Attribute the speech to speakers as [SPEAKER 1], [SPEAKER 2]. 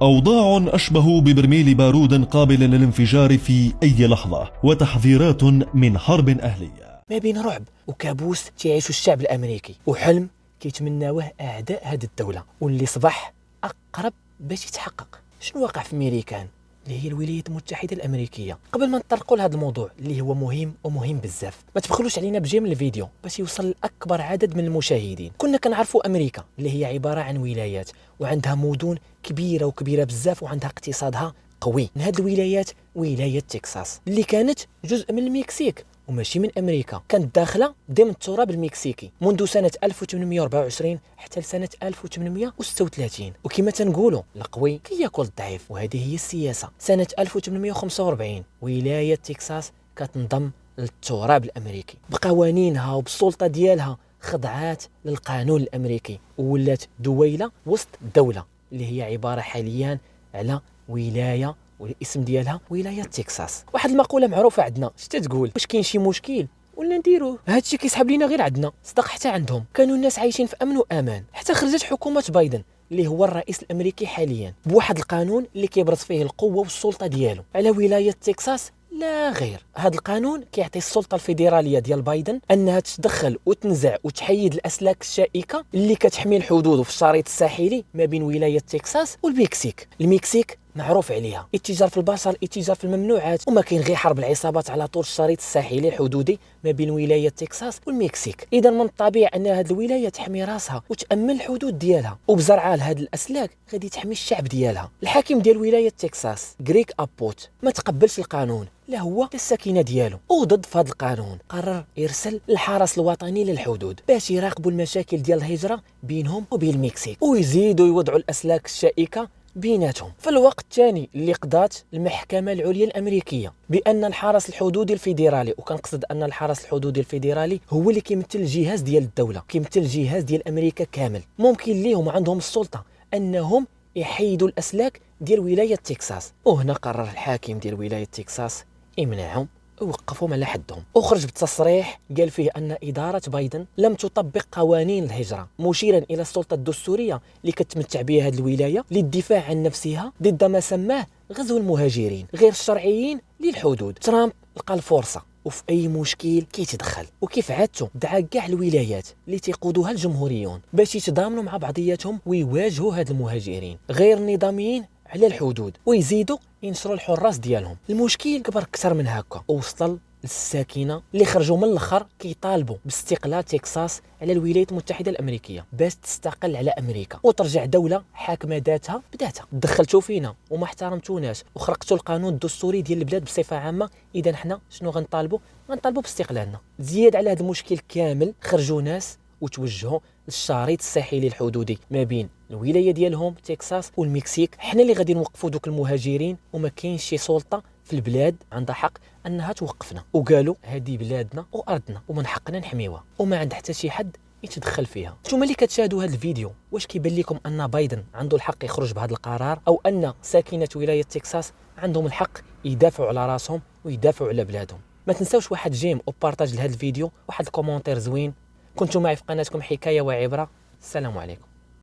[SPEAKER 1] أوضاع أشبه ببرميل بارود قابل للانفجار في أي لحظة، وتحذيرات من حرب أهلية.
[SPEAKER 2] ما بين رعب وكابوس تعيش الشعب الأمريكي، وحلم كيتمناوه أعداء هذه الدولة واللي صبح أقرب باش يتحقق. شنو واقع في ميريكان اللي هي الولايات المتحدة الأمريكية؟ قبل ما نطرقوا لهذا الموضوع اللي هو مهم ومهم بزاف، ما تبخلوش علينا بجيم من الفيديو باش يوصل لأكبر عدد من المشاهدين. كنا كنعرفوا أمريكا اللي هي عبارة عن ولايات وعندها مدن كبيرة بزاف وعندها اقتصادها قوي. من هذه الولايات ولاية تكساس اللي كانت جزء من المكسيك وماشي من أمريكا، كانت داخلة ضمن التراب المكسيكي منذ سنة 1824 حتى لسنة 1836. وكما تنقولوا القوي كياكل الضعيف، وهذه هي السياسة. سنة 1845 ولاية تكساس كتنضم للتراب الأمريكي بقوانينها وبالسلطة ديالها، خضعات للقانون الأمريكي وولات دويلة وسط دولة اللي هي عبارة حاليا على ولاية والاسم ديالها ولاية تكساس. واحد المقولة معروفة عندنا، شتا تقول؟ واش كاين شي مشكل ولا نديروه؟ هادشي كيسحب لينا غير عندنا، صدق حتى عندهم كانوا الناس عايشين في امن وامان، حتى خرجت حكومة بايدن اللي هو الرئيس الامريكي حاليا بواحد القانون اللي كيبرز فيه القوة والسلطة ديالو على ولاية تكساس لا غير. هذا القانون كيعطي السلطه الفيدراليه ديال بايدن انها تتدخل وتنزع وتحيد الاسلاك الشائكه اللي كتحمي الحدود في الشريط الساحلي ما بين ولايه تكساس والمكسيك. المكسيك معروف عليها التجار في البشر، التجار في الممنوعات، وما كاين غير حرب العصابات على طول الشريط الساحلي الحدودي ما بين ولايه تكساس والمكسيك. اذا من الطبيعي ان هذه الولايه تحمي راسها وتامن الحدود ديالها، وبزرعها لهاد الاسلاك غادي تحمي الشعب ديالها. الحاكم ديال ولايه تكساس غريغ ابوت ما تقبلش القانون، لا هو لا السكينه ديالو، وضد في هذا القانون قرر يرسل الحرس الوطني للحدود باش يراقبوا المشاكل ديال الهجره بينهم وبين المكسيك ويزيدوا يوضعوا الاسلاك الشائكه بيناتهم. في الوقت الثاني اللي قضات المحكمة العليا الأمريكية بأن الحرس الحدودي الفيدرالي، وكنقصد أن الحرس الحدودي الفيدرالي هو اللي كيمثل الجهاز ديال الدولة، كيمثل الجهاز ديال أمريكا كامل، ممكن ليهم عندهم السلطة أنهم يحيدوا الأسلاك ديال ولاية تكساس. وهنا قرر الحاكم ديال ولاية تكساس يمنعهم ووقفهم على حدهم، وخرج بتصريح قال فيه أن إدارة بايدن لم تطبق قوانين الهجرة، مشيرا إلى السلطة الدستورية اللي كتمتع بها هذه الولاية للدفاع عن نفسها ضد ما سماه غزو المهاجرين غير الشرعيين للحدود. ترامب لقى الفرصة وفي أي مشكل كيتدخل، وكيف عادته دعا كاع الولايات اللي تيقودوها الجمهوريون باش يتضامنوا مع بعضياتهم ويواجهوا هاد المهاجرين غير النظاميين على الحدود ويزيدوا ينشروا الحراس ديالهم. المشكل كبر اكثر من هكا، ووصل للساكنه اللي خرجوا من الاخر كيطالبوا باستقلال تكساس على الولايات المتحده الامريكيه باش تستقل على امريكا وترجع دوله حاكمه ذاتها بذاتها. دخلتوا فينا وما احترمتوناش وخرقتوا القانون الدستوري ديال البلاد بصفه عامه، اذا حنا شنو غنطالبوا باستقلالنا. زياد على هذا المشكل كامل خرجوا ناس وتوجهوا للشريط الساحلي الحدودي ما بين الولايه ديالهم تكساس والمكسيك. حنا اللي غادي نوقفوا دوك المهاجرين، وما كاينش شي سلطه في البلاد عندها حق انها توقفنا، وقالوا هذه بلادنا وارضنا ومن حقنا نحميوها وما عند حتى شي حد يتدخل فيها. نتوما اللي كتشاهدوا هذا الفيديو، واش كيبان لكم ان بايدن عنده الحق يخرج بهذا القرار، او ان ساكنه ولايه تكساس عندهم الحق يدافعوا على راسهم ويدافعوا على بلادهم؟ ما تنساوش واحد جيم وبارطاج لهذا الفيديو، واحد الكومونتير زوين. كنتوا معي في قناتكم حكايه وعبره. السلام عليكم.